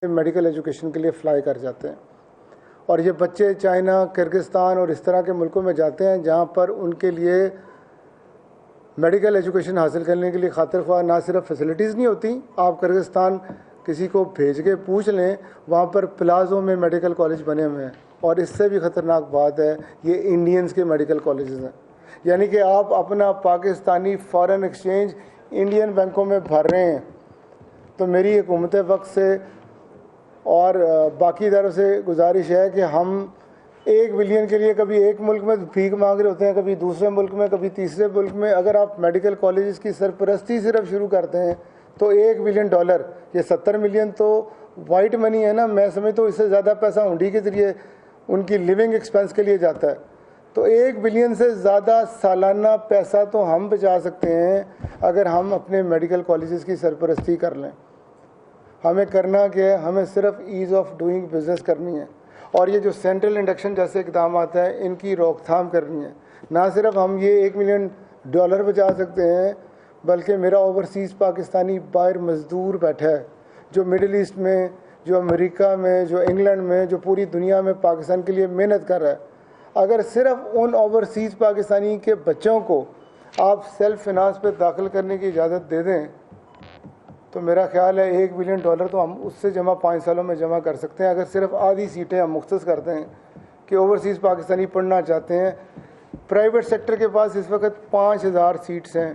Medical education کے لیے fly کر جاتے ہیں، اور یہ بچے چائنا، کرگستان اور اس طرح کے ملکوں میں جاتے ہیں جہاں پر ان کے لیے میڈیکل ایجوکیشن حاصل کرنے کے لیے خاطر خواہ نہ صرف فیسلٹیز نہیں ہوتی. آپ کرگستان کسی کو بھیج کے پوچھ لیں، وہاں پر پلازوں میں میڈیکل کالج بنے ہوئے ہیں، اور اس سے بھی خطرناک بات ہے یہ انڈینز کے میڈیکل کالجز ہیں. یعنی کہ آپ اپنا پاکستانی فارن ایکسچینج انڈین بینکوں میں بھر رہے ہیں. تو میری حکومت وقت سے اور باقی اداروں سے گزارش ہے کہ ہم 1 بلین کے لیے کبھی ایک ملک میں بھیک مانگ رہے ہوتے ہیں، کبھی دوسرے ملک میں، کبھی تیسرے ملک میں. اگر آپ میڈیکل کالجز کی سرپرستی صرف شروع کرتے ہیں تو $1 بلین، یہ 70 ملین تو وائٹ منی ہے نا. میں سمجھتا ہوں اس سے زیادہ پیسہ ہنڈی کے ذریعے ان کی لیونگ ایکسپینس کے لیے جاتا ہے. تو 1 بلین سے زیادہ سالانہ پیسہ تو ہم بچا سکتے ہیں اگر ہم اپنے میڈیکل کالجز کی سرپرستی کر لیں. ہمیں کرنا کہ ہمیں صرف ایز آف ڈوئنگ بزنس کرنی ہے، اور یہ جو سینٹرل انڈکشن جیسے اقدامات ہیں ان کی روک تھام کرنی ہے. نہ صرف ہم یہ $1 ملین بچا سکتے ہیں، بلکہ میرا اوورسیز پاکستانی باہر مزدور بیٹھا ہے جو مڈل ایسٹ میں، جو امریکہ میں، جو انگلینڈ میں، جو پوری دنیا میں پاکستان کے لیے محنت کر رہا ہے. اگر صرف ان اوورسیز پاکستانی کے بچوں کو آپ سیلف فنانس پہ داخل کرنے کی اجازت دے دیں تو میرا خیال ہے $1 بلین تو ہم اس سے 5 سالوں میں جمع کر سکتے ہیں. اگر صرف آدھی سیٹیں ہم مختص کرتے ہیں کہ اوورسیز پاکستانی پڑھنا چاہتے ہیں. پرائیویٹ سیکٹر کے پاس اس وقت 5000 سیٹس ہیں،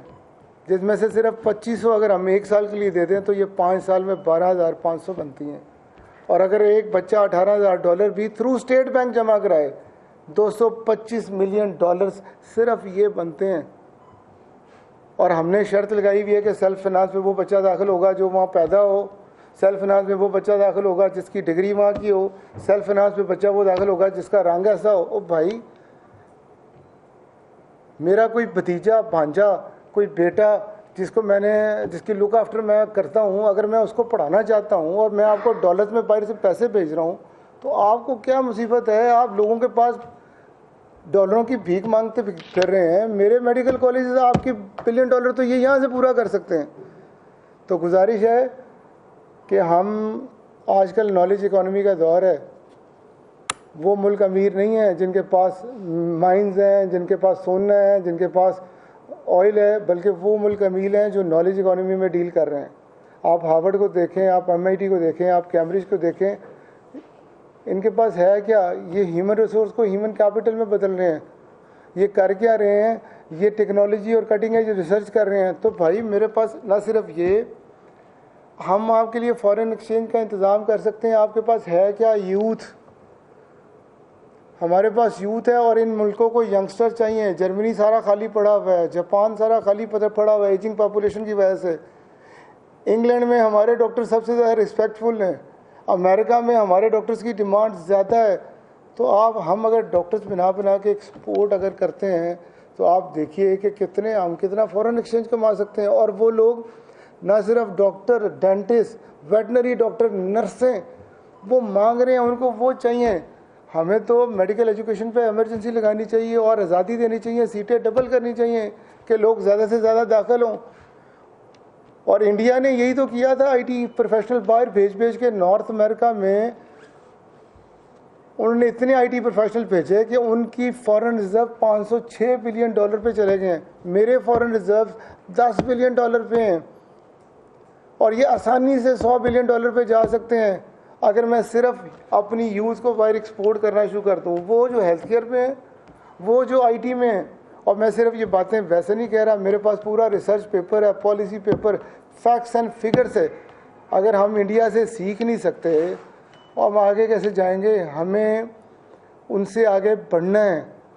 جس میں سے صرف 2500 اگر ہم 1 سال کے لیے دے دیں تو یہ 5 سال میں 12500 بنتی ہیں. اور اگر ایک بچہ $18,000 بھی تھرو اسٹیٹ بینک جمع کرائے، $225 ملین صرف یہ بنتے ہیں. اور ہم نے شرط لگائی ہوئی ہے کہ سیلف فنانس میں وہ بچہ داخل ہوگا جو وہاں پیدا ہو، سیلف فنانس میں وہ بچہ داخل ہوگا جس کی ڈگری وہاں کی ہو، سیلف فنانس میں بچہ وہ داخل ہوگا جس کا رنگ ایسا ہو. او بھائی، میرا کوئی بھتیجا، بھانجا، کوئی بیٹا جس کی لک آفٹر میں کرتا ہوں، اگر میں اس کو پڑھانا چاہتا ہوں اور میں آپ کو ڈالرز میں باہر سے پیسے بھیج رہا ہوں تو آپ کو کیا مصیبت ہے؟ آپ لوگوں کے پاس ڈالروں کی بھیک مانگتے پھر رہے ہیں. میرے میڈیکل کالجز آپ کے $1 بلین تو یہ یہاں سے پورا کر سکتے ہیں. تو گزارش ہے کہ ہم، آج کل نالج اکانومی کا دور ہے، وہ ملک امیر نہیں ہیں جن کے پاس مائنز ہیں، جن کے پاس سونا ہے، جن کے پاس آئل ہے، بلکہ وہ ملک امیر ہیں جو نالج اکانومی میں ڈیل کر رہے ہیں. آپ ہارورڈ کو دیکھیں، آپ MIT کو دیکھیں، آپ کیمبرج کو دیکھیں. ان کے پاس ہے کیا؟ یہ ہیومن ریسورس کو ہیومن کیپٹل میں بدل رہے ہیں. یہ کر کیا رہے ہیں؟ یہ ٹیکنالوجی اور کٹنگ ایج ریسرچ کر رہے ہیں. تو بھائی میرے پاس نہ صرف یہ، ہم آپ کے لیے فارن ایکسچینج کا انتظام کر سکتے ہیں. آپ کے پاس ہے کیا؟ یوتھ. ہمارے پاس یوتھ ہے اور ان ملکوں کو ینگسٹر چاہیے. جرمنی سارا خالی پڑا ہوا ہے، جاپان سارا خالی پڑا ہوا ہے ایجنگ پاپولیشن کی وجہ سے. انگلینڈ میں ہمارے ڈاکٹر سب سے زیادہ رسپیکٹفل ہیں. امریکہ میں ہمارے ڈاکٹرز کی ڈیمانڈ زیادہ ہے. تو ہم اگر ڈاکٹرز بنا کے ایکسپورٹ اگر کرتے ہیں تو آپ دیکھیے کہ ہم کتنا فارن ایکسچینج کما سکتے ہیں. اور وہ لوگ نہ صرف ڈاکٹر، ڈینٹسٹ، ویٹنری ڈاکٹر، نرسیں وہ مانگ رہے ہیں، ان کو وہ چاہیے. ہمیں تو میڈیکل ایجوکیشن پہ ایمرجنسی لگانی چاہیے اور آزادی دینی چاہیے، سیٹیں ڈبل کرنی چاہیے کہ لوگ زیادہ سے زیادہ داخل ہوں. اور انڈیا نے یہی تو کیا تھا، IT پروفیشنل باہر بھیج کے. نارتھ امریکہ میں انہوں نے اتنے IT پروفیشنل بھیجے کہ ان کی فارن ریزرو $506 بلین پہ چلے گئے ہیں. میرے فارن ریزرو $10 بلین پہ ہیں، اور یہ آسانی سے $100 بلین پہ جا سکتے ہیں اگر میں صرف اپنی یوز کو باہر ایکسپورٹ کرنا شروع کر دوں. وہ جو ہیلتھ کیئر میں ہیں، وہ جو IT میں ہیں. اور میں صرف یہ باتیں ویسے نہیں کہہ رہا، میرے پاس پورا ریسرچ پیپر ہے، policy paper, facts and figures ہے. اگر ہم انڈیا سے سیکھ نہیں سکتے اور ہم آگے کیسے جائیں گے؟ ہمیں ان سے آگے بڑھنا ہے.